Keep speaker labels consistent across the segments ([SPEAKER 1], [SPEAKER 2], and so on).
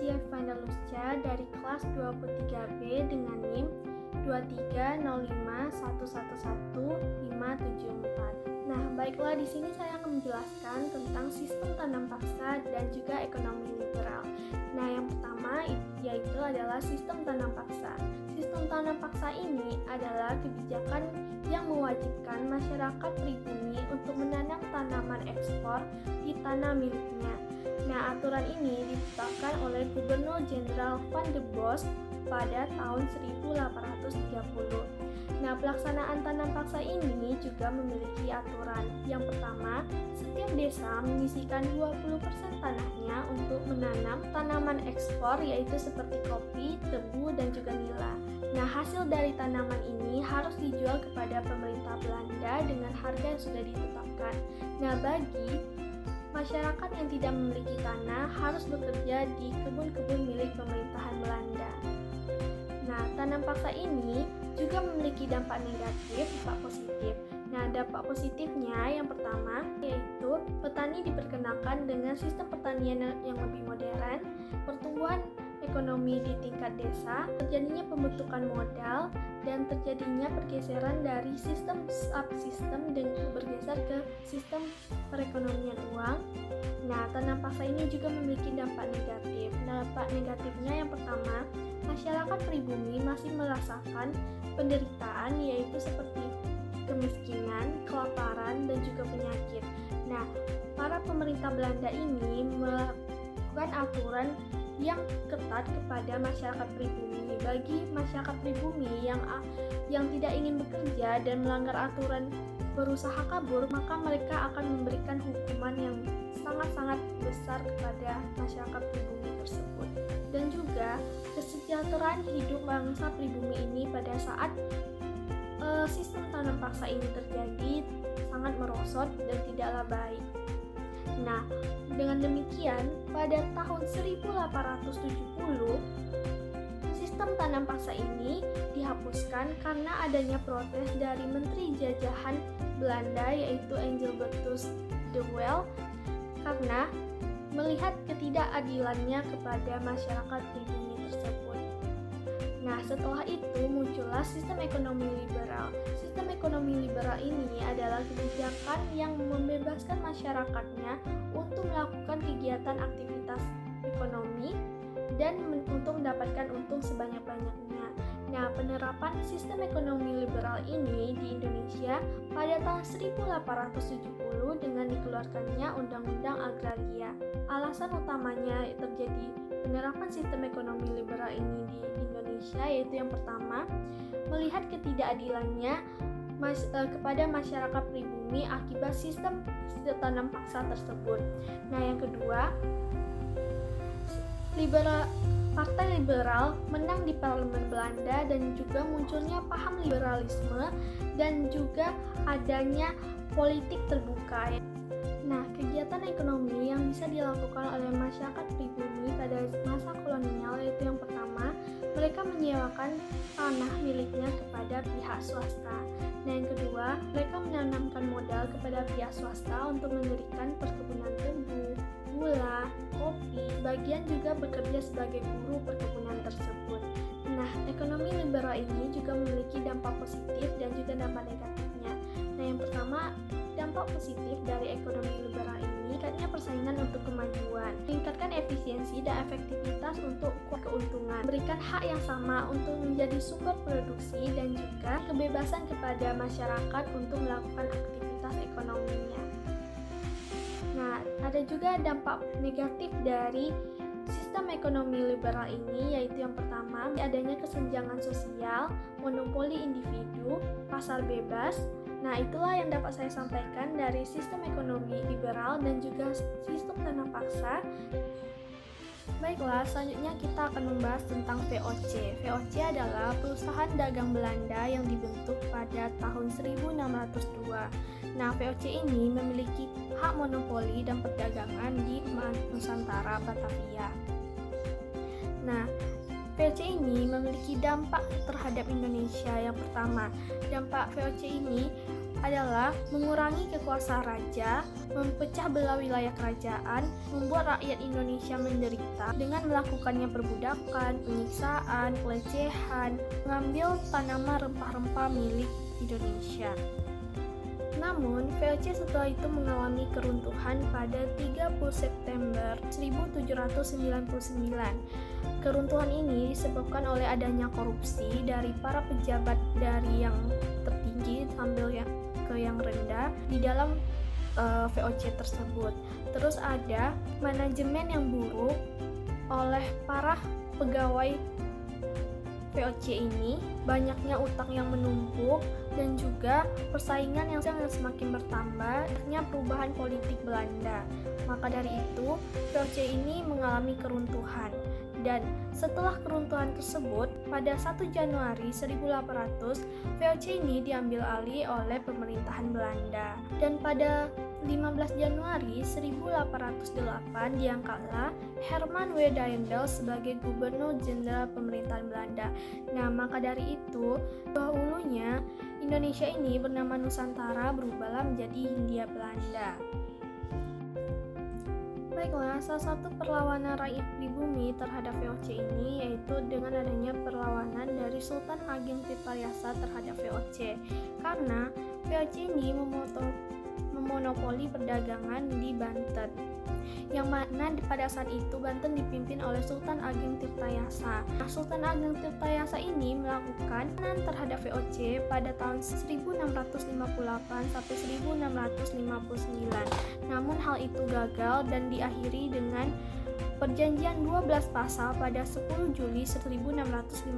[SPEAKER 1] saya Fanda Lusca dari kelas 23B dengan NIM 23051111574. Nah, baiklah, di sini saya akan menjelaskan tentang sistem tanam paksa dan juga ekonomi liberal. Nah, yang pertama yaitu adalah sistem tanam paksa. Sistem tanam paksa ini adalah kebijakan yang mewajibkan masyarakat pribumi untuk menanam tanaman ekspor di tanah miliknya. Nah, aturan ini ditetapkan oleh Gubernur Jenderal Van de Bos pada tahun 1830. Nah, pelaksanaan tanam paksa ini juga memiliki aturan. Yang pertama, setiap desa menyisihkan 20% tanahnya untuk menanam tanaman ekspor, yaitu seperti kopi, tebu, dan juga nila. Nah, hasil dari tanaman ini harus dijual kepada pemerintah Belanda dengan harga yang sudah ditetapkan. Nah, bagi masyarakat yang tidak memiliki tanah harus bekerja di kebun-kebun milik pemerintahan Belanda. Nah, tanam paksa ini juga memiliki dampak negatif, dampak positif. Nah, dampak positifnya yang pertama yaitu petani diperkenalkan dengan sistem pertanian yang lebih modern, pertumbuhan ekonomi di tingkat desa, terjadinya pembentukan modal, dan terjadinya pergeseran dari sistem subsistem dan bergeser ke sistem perekonomian uang. Nah, tanam paksa ini juga memiliki dampak negatif. Dampak negatifnya yang pertama, masyarakat pribumi masih merasakan penderitaan, yaitu seperti kemiskinan, kelaparan, dan juga penyakit. Nah, para pemerintah Belanda ini melakukan aturan yang ketat kepada masyarakat pribumi. Bagi masyarakat pribumi yang tidak ingin bekerja dan melanggar aturan berusaha kabur, maka mereka akan memberikan hukuman yang sangat-sangat besar kepada masyarakat pribumi tersebut. Dan juga kesejahteraan hidup bangsa pribumi ini pada saat sistem tanam paksa ini terjadi sangat merosot dan tidaklah baik. Nah, dengan demikian, pada tahun 1870, sistem tanam paksa ini dihapuskan karena adanya protes dari Menteri Jajahan Belanda, yaitu Engelbertus de Wael, karena melihat ketidakadilannya kepada masyarakat pribumi tersebut. Nah, setelah itu muncullah sistem ekonomi liberal. Sistem ekonomi liberal ini adalah kebijakan yang membebaskan masyarakatnya untuk melakukan kegiatan aktivitas ekonomi dan untuk mendapatkan untung sebanyak-banyaknya. Nah, penerapan sistem ekonomi liberal ini di Indonesia pada tahun 1870 dengan dikeluarkannya Undang-Undang Agraria. Alasan utamanya terjadi penerapan sistem ekonomi liberal ini di Indonesia yaitu yang pertama, melihat ketidakadilannya kepada masyarakat pribumi akibat sistem tanam paksa tersebut. Nah, yang kedua, Partai Liberal menang di Parlemen Belanda dan juga munculnya paham liberalisme dan juga adanya politik terbuka. Nah, kegiatan ekonomi yang bisa dilakukan oleh masyarakat pribumi pada masa kolonial yaitu yang pertama, mereka menyewakan tanah miliknya kepada pihak swasta. Nah, yang kedua, mereka menanamkan modal kepada pihak swasta untuk mendirikan perkebunan tebu, gula, kopi, bagian juga bekerja sebagai buruh perkebunan tersebut. Nah, ekonomi liberal ini juga memiliki dampak positif dan juga dampak negatifnya. Nah, yang pertama, dampak positif dari ekonomi liberal ini meningkatnya persaingan untuk kemajuan, meningkatkan efisiensi dan efektivitas untuk keuntungan, memberikan hak yang sama untuk menjadi sumber produksi dan juga kebebasan kepada masyarakat untuk melakukan aktivitas ekonominya. Nah, ada juga dampak negatif dari sistem ekonomi liberal ini yaitu yang pertama, adanya kesenjangan sosial, monopoli individu, pasar bebas. Nah, itulah yang dapat saya sampaikan dari sistem ekonomi liberal dan juga sistem tanam paksa. Baiklah, selanjutnya kita akan membahas tentang VOC. VOC adalah perusahaan dagang Belanda yang dibentuk pada tahun 1602. Nah, VOC ini memiliki hak monopoli dan perdagangan di Nusantara Batavia. Nah, VOC ini memiliki dampak terhadap Indonesia. Yang pertama, dampak VOC ini adalah mengurangi kekuasaan raja, memecah belah wilayah kerajaan, membuat rakyat Indonesia menderita, paksa dengan melakukannya perbudakan, penyiksaan, pelecehan, mengambil tanaman rempah-rempah milik Indonesia. Namun, VOC setelah itu mengalami keruntuhan pada 30 September 1799. Keruntuhan ini disebabkan oleh adanya korupsi dari para pejabat dari yang tertinggi sambil ke yang rendah di dalam VOC tersebut. Terus ada manajemen yang buruk oleh para pegawai VOC ini, banyaknya utang yang menumpuk, dan juga persaingan yang semakin bertambah, akhirnya perubahan politik Belanda. Maka dari itu, VOC ini mengalami keruntuhan. Dan setelah keruntuhan tersebut, pada 1 Januari 1800, VOC ini diambil alih oleh pemerintahan Belanda. Dan pada 15 Januari 1808 diangkatlah Herman W. Daendel sebagai Gubernur Jenderal Pemerintahan Belanda. Nah, maka dari itu, dahulunya Indonesia ini bernama Nusantara berubahlah menjadi Hindia Belanda. Baiklah, salah satu perlawanan rakyat pribumi terhadap VOC ini yaitu dengan adanya perlawanan dari Sultan Ageng Tirtayasa terhadap VOC. Karena VOC ini memonopoli perdagangan di Banten, yang mana pada saat itu Banten dipimpin oleh Sultan Ageng Tirtayasa. Sultan Ageng Tirtayasa ini melakukan perlawanan terhadap VOC pada tahun 1658 sampai 1659. Namun hal itu gagal dan diakhiri dengan Perjanjian 12 Pasal pada 10 Juli 1659.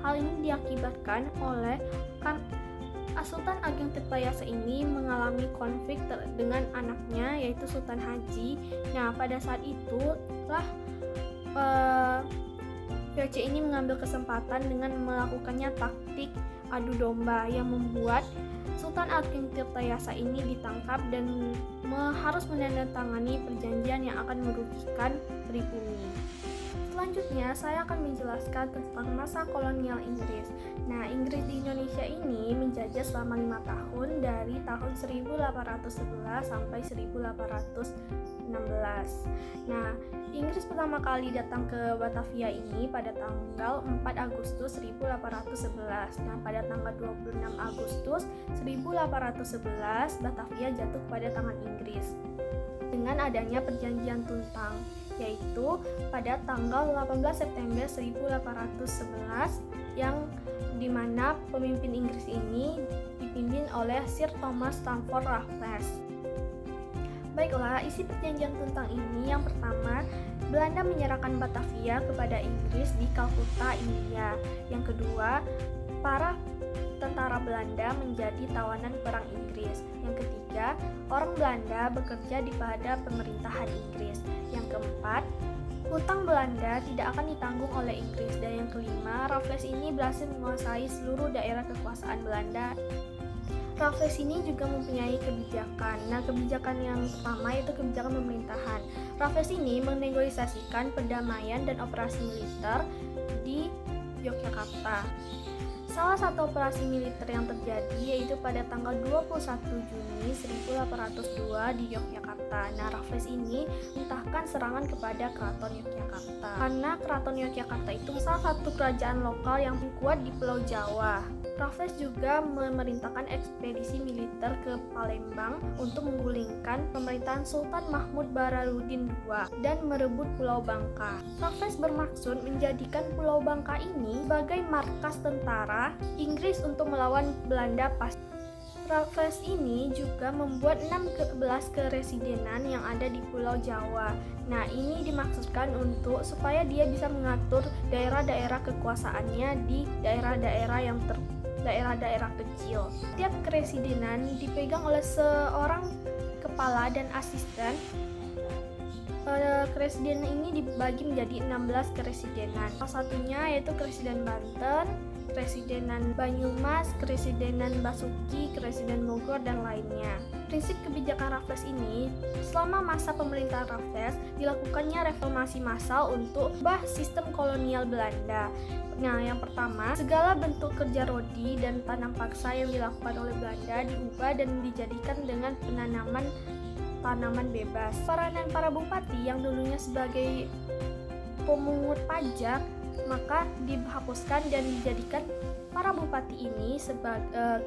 [SPEAKER 1] Hal ini diakibatkan oleh Sultan Ageng Tirtayasa ini mengalami konflik dengan anaknya yaitu Sultan Haji. Nah, pada saat itu lah VOC ini mengambil kesempatan dengan melakukannya taktik adu domba yang membuat Sultan Ageng Tirtayasa ini ditangkap dan harus menandatangani perjanjian yang akan merugikan pribumi. Selanjutnya, saya akan menjelaskan tentang masa kolonial Inggris. Nah, Inggris di Indonesia ini menjajah selama 5 tahun dari tahun 1811 sampai 1816. Nah, Inggris pertama kali datang ke Batavia ini pada tanggal 4 Agustus 1811. Nah, pada tanggal 26 Agustus 1811, Batavia jatuh pada tangan Inggris dengan adanya perjanjian Tuntang, yaitu pada tanggal 18 September 1811 yang dimana pemimpin Inggris ini dipimpin oleh Sir Thomas Stamford Raffles. Baiklah, isi perjanjian Tuntang ini yang pertama, Belanda menyerahkan Batavia kepada Inggris di Calcutta, India. Yang kedua, para tentara Belanda menjadi tawanan perang Inggris. Yang ketiga, orang Belanda bekerja di pada pemerintahan Inggris. Yang keempat, hutang Belanda tidak akan ditanggung oleh Inggris. Dan yang kelima, Raffles ini berhasil menguasai seluruh daerah kekuasaan Belanda. Raffles ini juga mempunyai kebijakan. Nah, kebijakan yang pertama yaitu kebijakan pemerintahan. Raffles ini menegosiasikan perdamaian dan operasi militer di Yogyakarta. Salah satu operasi militer yang terjadi yaitu pada tanggal 21 Juni 1802 di Yogyakarta. Nah, Raffles ini mentahkan serangan kepada Keraton Yogyakarta. Karena Keraton Yogyakarta itu salah satu kerajaan lokal yang kuat di Pulau Jawa. Raffles juga memerintahkan ekspedisi militer ke Palembang untuk menggulingkan pemerintahan Sultan Mahmud Bararudin II dan merebut Pulau Bangka. Raffles bermaksud menjadikan Pulau Bangka ini sebagai markas tentara Inggris untuk melawan Belanda pas. Raffles ini juga membuat 16 keresidenan yang ada di Pulau Jawa. Nah, ini dimaksudkan untuk supaya dia bisa mengatur daerah-daerah kekuasaannya di daerah-daerah kecil. Setiap keresidenan dipegang oleh seorang kepala dan asisten. Keresidenan ini dibagi menjadi 16 keresidenan. Salah satunya yaitu Keresiden Banten, Keresidenan Banyumas, Keresidenan Basuki, Keresidenan Bogor, dan lainnya. Prinsip kebijakan Raffles ini, selama masa pemerintahan Raffles, dilakukannya reformasi massal untuk ubah sistem kolonial Belanda. Nah, yang pertama, segala bentuk kerja rodi dan tanam paksa yang dilakukan oleh Belanda diubah dan dijadikan dengan penanaman tanaman bebas. Peranan para bupati yang dulunya sebagai pemungut pajak maka dihapuskan dan dijadikan para bupati ini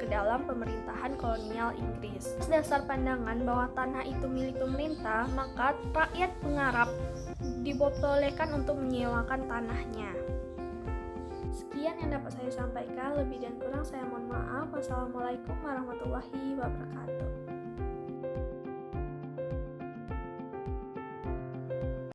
[SPEAKER 1] ke dalam pemerintahan kolonial Inggris. Dasar pandangan bahwa tanah itu milik pemerintah, maka rakyat penggarap dibolehkan untuk menyewakan tanahnya. Sekian yang dapat saya sampaikan, lebih dan kurang saya mohon maaf. Wassalamualaikum warahmatullahi wabarakatuh.